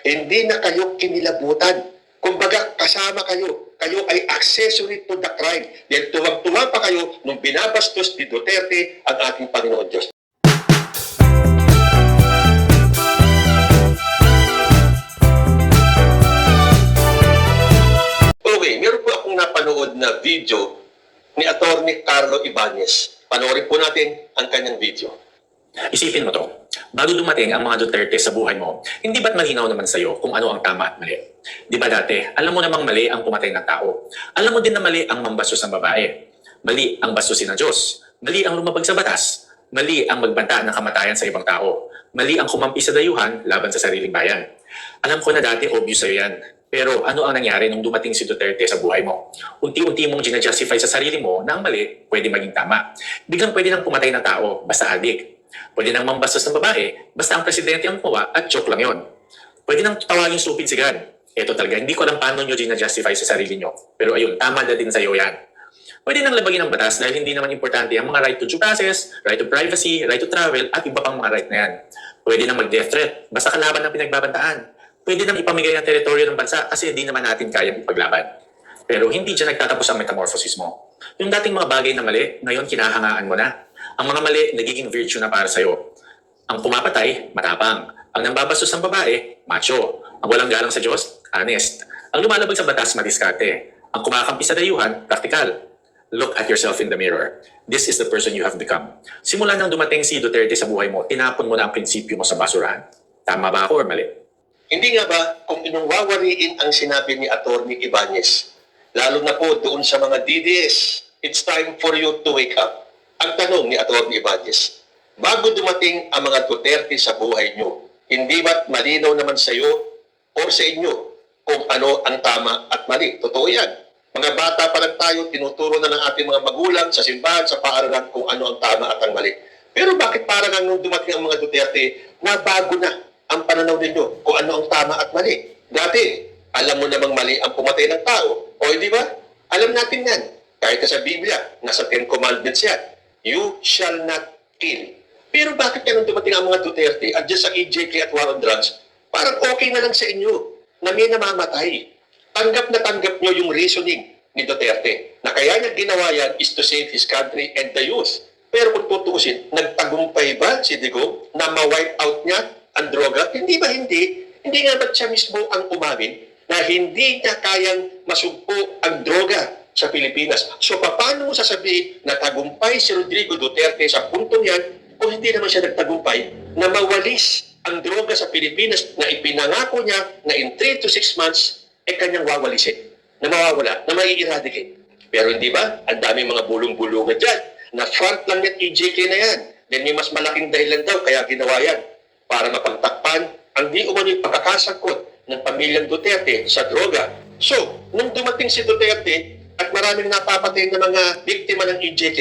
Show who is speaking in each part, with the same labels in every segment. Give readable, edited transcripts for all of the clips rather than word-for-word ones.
Speaker 1: Hindi na kayo kinilabutan. Kumbaga, kasama kayo. Kayo ay accessory to the crime. Dahil tuwang-tuwa pa kayo nung binabastos ni Duterte ang ating Panginoon Diyos. Okay, meron po akong napanood na video ni Atty. Carlo Ibanez. Panoorin po natin ang kanyang video.
Speaker 2: Isipin mo to, bago dumating ang mga Duterte sa buhay mo, hindi ba't malinaw naman sa'yo kung ano ang tama at mali? Di ba dati, alam mo namang mali ang pumatay ng tao. Alam mo din na mali ang mambastos ng babae. Mali ang bastusin ng Diyos. Mali ang lumabag sa batas. Mali ang magbanta ng kamatayan sa ibang tao. Mali ang kumampi sa dayuhan laban sa sariling bayan. Alam ko na dati obvious sa'yo yan. Pero ano ang nangyari nung dumating si Duterte sa buhay mo? Unti-unti mong ginajustify sa sarili mo na ang mali pwede maging tama. Biglang pwede nang pumatay ng tao, basta adik. Pwede nang mambastos ng babae, basta ang presidente ang kuha at joke lang yon. Pwede nang tawagin stupid si God. Ito talaga, hindi ko alam paano nyo ginajustify sa sarili nyo. Pero ayun, tama na din sa'yo yan. Pwede nang labagin ang batas dahil hindi naman importante ang mga right to due process, right to privacy, right to travel, at iba pang mga right na yan. Pwede nang mag-death threat, basta kalaban ng pinagbabantaan. Pwede nang ipamigay ang teritoryo ng bansa kasi hindi naman natin kayang ipaglaban. Pero hindi dyan nagtatapos ang metamorphosis mo. Yung dating mga bagay na mali, ngayon kinahangaan mo na. Ang mga mali, nagiging virtue na para sa'yo. Ang pumapatay, matapang. Ang nambabastos ng babae, macho. Ang walang galang sa Diyos, honest. Ang lumalabag sa batas, madiskarte. Ang kumakampi sa dayuhan, praktikal. Look at yourself in the mirror. This is the person you have become. Simula nang dumating si Duterte sa buhay mo, tinapon mo na ang prinsipyo mo sa basurahan. Tama ba ako or mali?
Speaker 1: Hindi nga ba kung inungwawariin ang sinabi ni Atty. Ibanez, lalo na po doon sa mga DDS, it's time for you to wake up. Ang tanong ni Atty. Ibanez, bago dumating ang mga Duterte sa buhay nyo, hindi ba't malinaw naman sa iyo o sa inyo kung ano ang tama at mali? Totoo yan. Mga bata pa lang tayo, tinuturo na ng ating mga magulang sa simbahan, sa paaralan kung ano ang tama at ang mali. Pero bakit parang nung dumating ang mga Duterte, nabago na ang pananaw ninyo kung ano ang tama at mali? Dati, alam mo namang mali ang pumatay ng tao. O hindi ba? Alam natin yan. Kahit sa Biblia, nasa 10 Commandments yan. You shall not kill. Pero bakit nung dumating ang mga Duterte at dyan sa EJK at War on Drugs, parang okay na lang sa inyo na may namamatay. Tanggap na tanggap nyo yung reasoning ni Duterte na kaya niya ginawa yan is to save his country and the youth. Pero kung tutuusin, nagtagumpay ba si Digong na ma-wipe out niya ang droga? Hindi ba hindi? Hindi nga ba siya mismo ang umamin na hindi niya kayang masugpo ang droga sa Pilipinas? So paano mo sasabihin na tagumpay si Rodrigo Duterte sa puntong yan kung hindi naman siya nagtagumpay na mawalis ang droga sa Pilipinas na ipinangako niya na in 3 to 6 months kanyang wawalisin, na mawawala, na mai-eradicate. Pero hindi ba? Ang daming mga bulong-bulungan dyan na front lang yan, EJK na yan. Then may mas malaking dahilan daw kaya ginawa yan para mapagtakpan ang di umano yung pagkakasangkot ng pamilyang Duterte sa droga. So, nung dumating si Duterte at maraming napapatay na mga biktima ng EJK,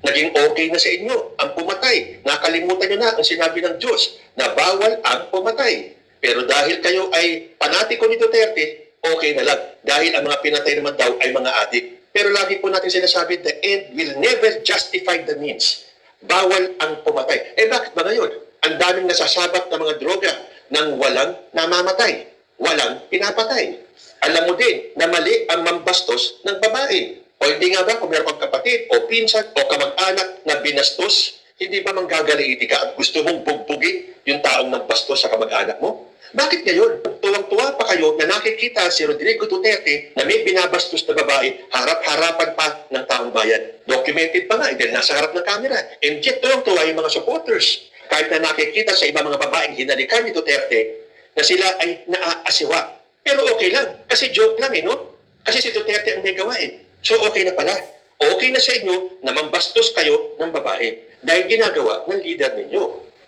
Speaker 1: naging okay na sa inyo ang pumatay. Nakalimutan nyo na ang sinabi ng Diyos na bawal ang pumatay. Pero dahil kayo ay panatiko ni Duterte, okay na lang. Dahil ang mga pinatay naman daw ay mga adik. Pero lagi po natin sinasabi, the end will never justify the means. Bawal ang pumatay. Eh bakit ba ngayon? Ang daming nasasabat na mga droga nang walang namamatay. Walang pinapatay. Alam mo din na mali ang mambastos ng babae. O hindi nga ba kung meron kang kapatid o pinsan o kamag-anak na binastos, hindi ba manggagaliiti ka at gusto mong bugbugin yung taong nambastos sa kamag-anak mo? Bakit ngayon? Tuwang-tuwa pa kayo na nakikita si Rodrigo Duterte na may binabastos na babae harap-harapan pa ng taong bayan. Documented pa nga, dahil nasa harap ng camera. And yet, tuwang-tuwa yung mga supporters. Kahit na nakikita sa ibang mga babaeng hinalikan ni Duterte na sila ay naaasiwa. Pero okay lang, kasi joke lang no? Kasi si Duterte ang may gawa So okay na pala. Okay na sa inyo na mambastos kayo ng babae dahil ginagawa ng leader ninyo.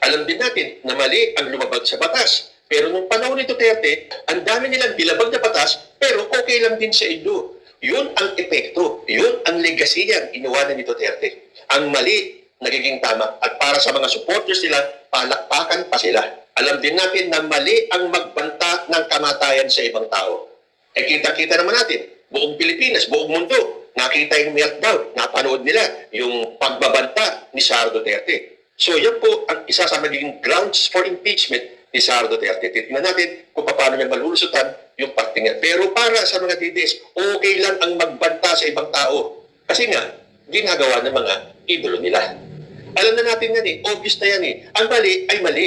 Speaker 1: Alam din natin na mali ang lumabag sa batas. Pero nung panahon ni Duterte, ang dami nilang bilabag na batas, pero okay lang din sa inyo. Yun ang epekto. Yun ang legasiya inuwanan ni Duterte. Ang mali, nagiging tama. At para sa mga supporters nila, palakpakan pa sila. Alam din natin na mali ang magbanta ng kamatayan sa ibang tao. Eh kita-kita naman natin, buong Pilipinas, buong mundo, nakita yung meltdown, napanood nila yung pagbabanta ni Sara Duterte. So yan po ang isa sa magiging grounds for impeachment ni Sara Duterte. Tignan natin kung paano niya malulusutan yung parte niya. Pero para sa mga DDS, okay lang ang magbanta sa ibang tao. Kasi nga, ginagawa ng mga idolo nila. Alam na natin yan obvious na yan Ang mali ay mali.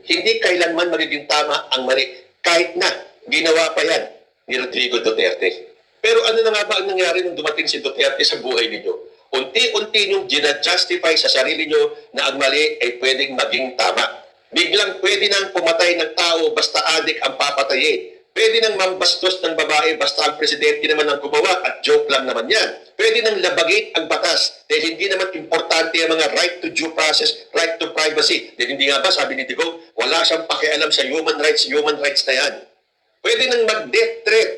Speaker 1: Hindi kailanman magiging tama ang mali. Kahit na ginawa pa yan ni Rodrigo Duterte. Pero ano na nga ba ang nangyari nung dumating si Duterte sa buhay ninyo? Unti-unti niyong ginajustify sa sarili niyo na ang mali ay pwedeng maging tama. Biglang pwede nang pumatay ng tao basta adik ang papatayin. Pwede nang mambastos ng babae basta ang presidente naman ang gumawa at joke lang naman yan. Pwede nang labagin ang batas dahil hindi naman importante ang mga right to due process, right to privacy. Dahil hindi nga ba, sabi ni Digong, wala siyang pakialam sa human rights na yan. Pwede nang mag-death threat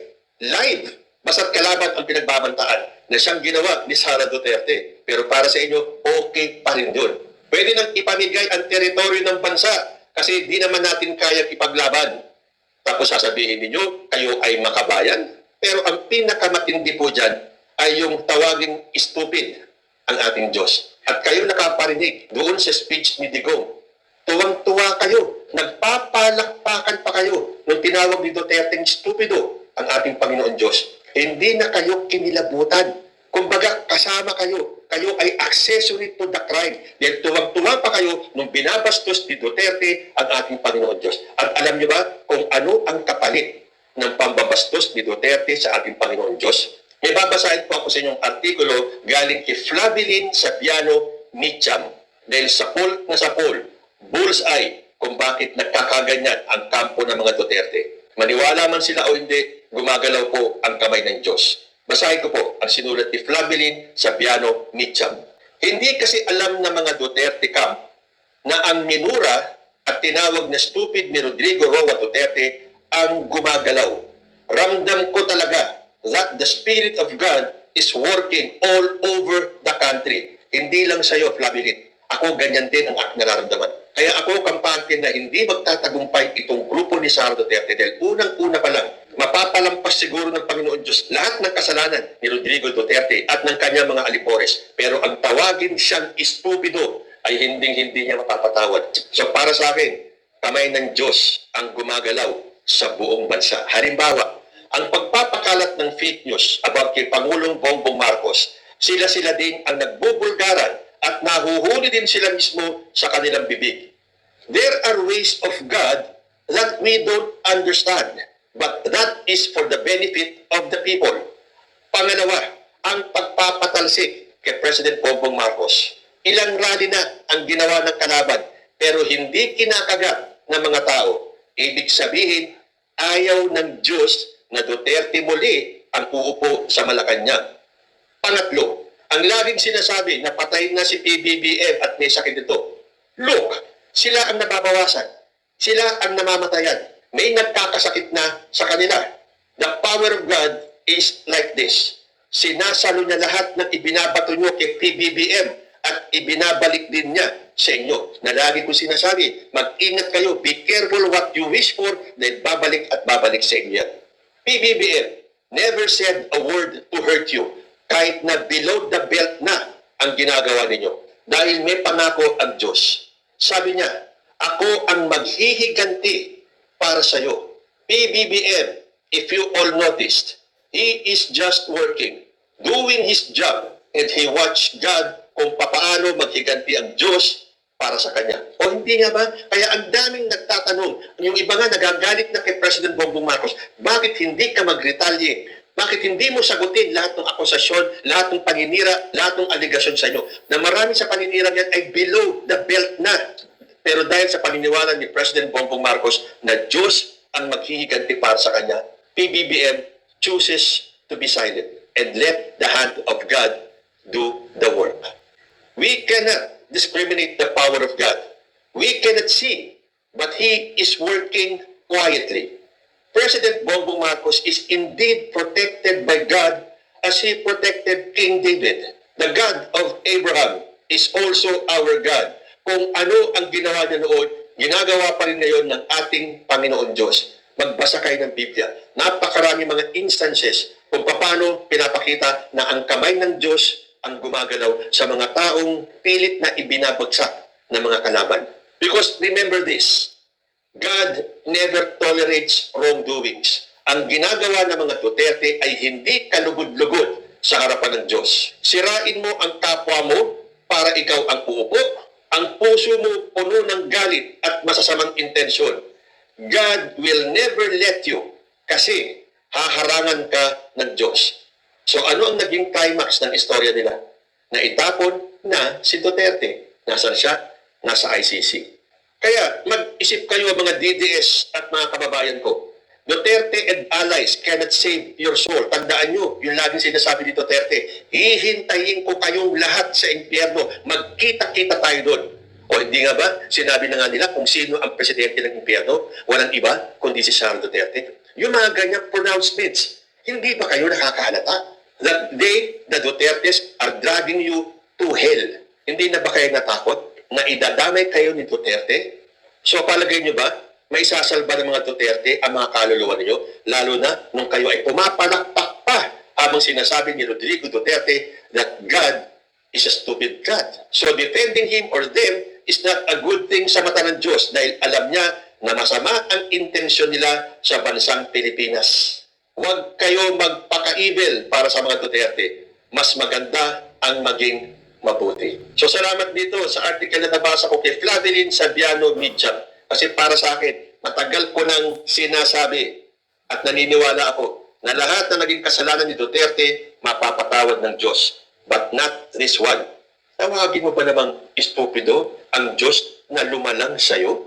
Speaker 1: live basta't kalaban ang pinagbabantaan na siyang ginawa ni Sara Duterte. Pero para sa inyo, okay pa rin yun. Pwede nang ipamigay ang teritoryo ng bansa kasi di naman natin kayang ipaglaban. Tapos sasabihin ninyo, kayo ay makabayan. Pero ang pinakamatindi po dyan ay yung tawaging stupid ang ating Diyos. At kayo nakaparinig doon sa speech ni Digong. Tuwang-tuwa kayo. Nagpapalakpakan pa kayo nung tinawag ni Duterte stupido ang ating Panginoon Diyos. Hindi na kayo kinilabutan. Kumbaga, kasama kayo. Kayo ay accessory to the crime. Dahil tuwang-tuwa pa kayo nung binabastos ni Duterte ang ating Panginoon Diyos. At alam niyo ba kung ano ang kapalit ng pambabastos ni Duterte sa ating Panginoon Diyos? May babasahin po ako sa inyong artikulo galing kay Flavelin Sabiano Nicham. Dahil sapol na sapol, bullseye kung bakit nagkakaganyan ang kampo ng mga Duterte. Maniwala man sila o hindi, gumagalaw po ang kamay ng Diyos. Basahin ko po ang sinulat ni Flavelin Sabiano Nicham. Hindi kasi alam ng mga Duterte camp na ang minura at tinawag na stupid ni Rodrigo Roa Duterte ang gumagalaw. Ramdam ko talaga that the Spirit of God is working all over the country. Hindi lang sa iyo, Flavelin. Ako ganyan din ang aking nararamdaman. Kaya ako kampante na hindi magtatagumpay itong grupo ni Sara Duterte dahil unang-una pa lang, mapapalampas siguro ng Panginoon Diyos lahat ng kasalanan ni Rodrigo Duterte at ng kanyang mga alipores. Pero ang tawagin siyang estupido ay hindi niya mapapatawad. So para sa akin, kamay ng Diyos ang gumagalaw sa buong bansa. Halimbawa, ang pagpapakalat ng fake news about kay Pangulong Bongbong Marcos, sila din ang nagbubulgaran at nahuhuli din sila mismo sa kanilang bibig. There are ways of God that we don't understand, but that is for the benefit of the people. Pangalawa, ang pagpapatalsik kay President Bongbong Marcos. Ilang rally na ang ginawa ng kalaban, pero hindi kinakagat ng mga tao. Ibig sabihin, ayaw ng Diyos na Duterte muli ang uupo sa Malacanang. Pangatlo, ang laging sinasabi na patay na si PBBM at may sakit ito. Look, sila ang nababawasan. Sila ang namamatayan. May nagkakasakit na sa kanila. The power of God is like this. Sinasalo niya lahat ng ibinabato niyo kay PBBM at ibinabalik din niya sa inyo. Na lagi ko sinasabi, mag-ingat kayo, be careful what you wish for, dahil babalik at babalik sa inyo. PBBM never said a word to hurt you. Kahit na below the belt na ang ginagawa ninyo. Dahil may pangako ang Diyos. Sabi niya, ako ang maghihiganti para sa iyo. PBBM, if you all noticed, he is just working, doing his job, and he watched God kung paano maghiganti ang Diyos para sa kanya. O hindi nga ba? Kaya ang daming nagtatanong, yung iba nga nagagalit na kay President Bongbong Marcos, bakit hindi ka mag-retaliate? Bakit hindi mo sagutin lahat ng akusasyon, lahat ng paninira, lahat ng aligasyon sa inyo? Na marami sa paninira yan ay below the belt na. Pero dahil sa paniniwala ni President Bongbong Marcos na Diyos ang maghihiganti para sa kanya, PBBM chooses to be silent and let the hand of God do the work. We cannot discriminate the power of God. We cannot see, but He is working quietly. President Bongbong Marcos is indeed protected by God as He protected King David. The God of Abraham is also our God. Kung ano ang ginawa niya noon, ginagawa pa rin ngayon ng ating Panginoon Diyos. Magbasa kayo ng Biblia. Napakarami mga instances kung paano pinapakita na ang kamay ng Diyos ang gumagalaw sa mga taong pilit na ibinabagsak ng mga kalaban. Because remember this, God never tolerates wrongdoings. Ang ginagawa ng mga Duterte ay hindi kalugod-lugod sa harapan ng Diyos. Sirain mo ang kapwa mo para ikaw ang uupo. Ang puso mo puno ng galit at masasamang intensyon. God will never let you kasi haharangan ka ng Diyos. So ano ang naging climax ng istorya nila? Naitapon na si Duterte. Nasaan siya? Nasa ICC. Kaya mag-isip kayo mga DDS at mga kababayan ko. Duterte and allies cannot save your soul. Tandaan nyo, yung laging sinasabi ni Duterte, hihintayin ko kayong lahat sa impyerno. Magkita-kita tayo doon. O hindi nga ba, sinabi na nga nila kung sino ang presidente ng impyerno, walang iba kundi si Sara Duterte. Yung mga ganyang pronouncements, hindi ba kayo nakakahalata? That they, the Dutertes, are dragging you to hell. Hindi na ba kayo natakot na idadamay kayo ni Duterte? So palagay nyo ba, may isasalba ng mga Duterte ang mga kaluluwa ninyo, lalo na nung kayo ay pumapalakpak pa habang sinasabi ni Rodrigo Duterte that God is a stupid God. So defending him or them is not a good thing sa mata ng Diyos dahil alam niya na masama ang intensyon nila sa bansang Pilipinas. Huwag kayo magpaka-evil para sa mga Duterte. Mas maganda ang maging mabuti. So salamat dito sa article na nabasa ko kay Flavelin Sabiano Midjam. Kasi para sa akin, matagal ko nang sinasabi at naniniwala ako na lahat na naging kasalanan ni Duterte mapapatawad ng Diyos. But not this one. Tawagin mo ba namang estupido ang Diyos na lumalang sa'yo?